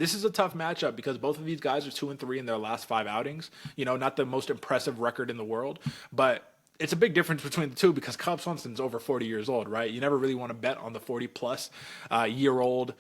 This is a tough matchup because both of these guys are 2-3 in their last 5 outings. Not the most impressive record in the world, but it's a big difference between the two because Cub Swanson's over 40 years old, right? You never really want to bet on the 40-plus year old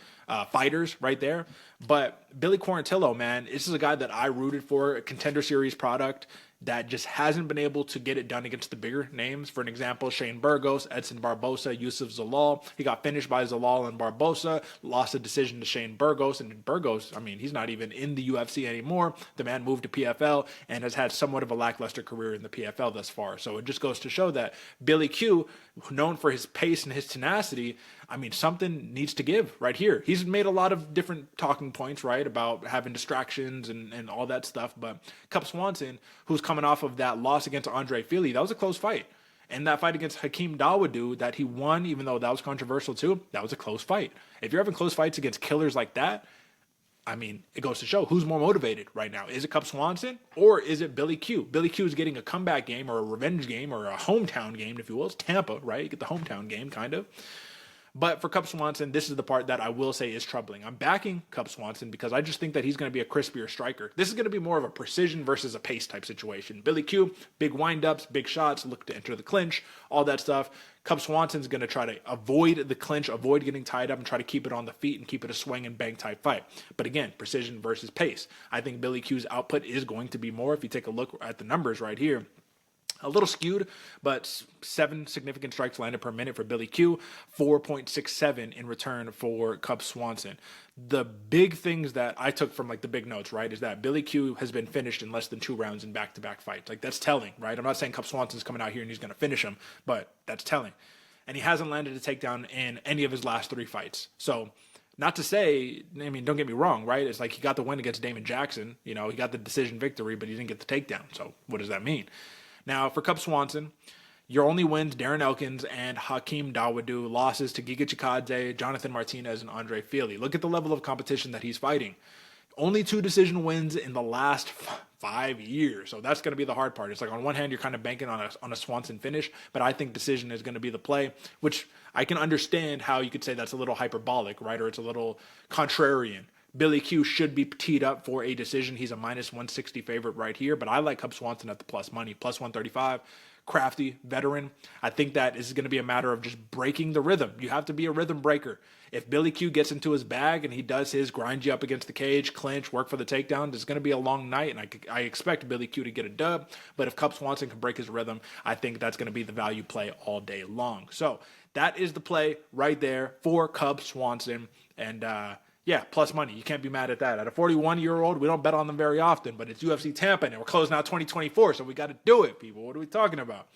fighters right there. But Billy Quarantillo, man, this is a guy that I rooted for, a Contender Series product that just hasn't been able to get it done against the bigger names. For an example, Shane Burgos, Edson Barbosa, Yusuf Zalal. He got finished by Zalal and Barbosa, lost a decision to Shane Burgos. And Burgos, I mean, he's not even in the UFC anymore. The man moved to PFL and has had somewhat of a lackluster career in the PFL thus far. So it just goes to show that Billy Q, known for his pace and his tenacity, I mean, something needs to give right here. He's made a lot of different talking points, right, about having distractions and all that stuff. But Cub Swanson, who's coming off of that loss against Andre Fili, that was a close fight. And that fight against Hakeem Dawodu that he won, even though that was controversial too, that was a close fight. If you're having close fights against killers like that, I mean, it goes to show who's more motivated right now. Is it Cub Swanson or is it Billy Q? Billy Q is getting a comeback game or a revenge game or a hometown game, if you will. It's Tampa, right? You get the hometown game, kind of. But for Cub Swanson, this is the part that I will say is troubling. I'm backing Cub Swanson because I just think that he's going to be a crispier striker. This is going to be more of a precision versus a pace type situation. Billy Q, big windups, big shots, look to enter the clinch, all that stuff. Cub Swanson's going to try to avoid the clinch, avoid getting tied up, and try to keep it on the feet and keep it a swing and bang type fight. But again, precision versus pace. I think Billy Q's output is going to be more. If you take a look at the numbers right here, a little skewed, but 7 significant strikes landed per minute for Billy Q, 4.67 in return for Cub Swanson. The big things that I took from like the big notes, right, is that Billy Q has been finished in less than 2 rounds in back-to-back fights. Like that's telling, right? I'm not saying Cub Swanson's coming out here and he's going to finish him, but that's telling. And he hasn't landed a takedown in any of his last 3 fights. So not to say, I mean, don't get me wrong, right? It's like he got the win against Damon Jackson. He got the decision victory, but he didn't get the takedown. So what does that mean? Now, for Cub Swanson, your only wins, Darren Elkins and Hakeem Dawodu, losses to Giga Chikadze, Jonathan Martinez, and Andre Fili. Look at the level of competition that he's fighting. Only 2 decision wins in the last 5 years. So that's going to be the hard part. It's like on one hand, you're kind of banking on a Swanson finish, but I think decision is going to be the play, which I can understand how you could say that's a little hyperbolic, right? Or it's a little contrarian. Billy Q should be teed up for a decision. He's a minus 160 favorite right here, but I like Cub Swanson at the plus money, plus 135. Crafty, veteran. I think that is going to be a matter of just breaking the rhythm. You have to be a rhythm breaker. If Billy Q gets into his bag and he does his grind you up against the cage, clinch, work for the takedown, it's going to be a long night, and I expect Billy Q to get a dub. But if Cub Swanson can break his rhythm, I think that's going to be the value play all day long. So that is the play right there for Cub Swanson. And, yeah, plus money. You can't be mad at that. At a 41-year-old, we don't bet on them very often, but it's UFC Tampa, and we're closing out 2024, so we got to do it, people. What are we talking about?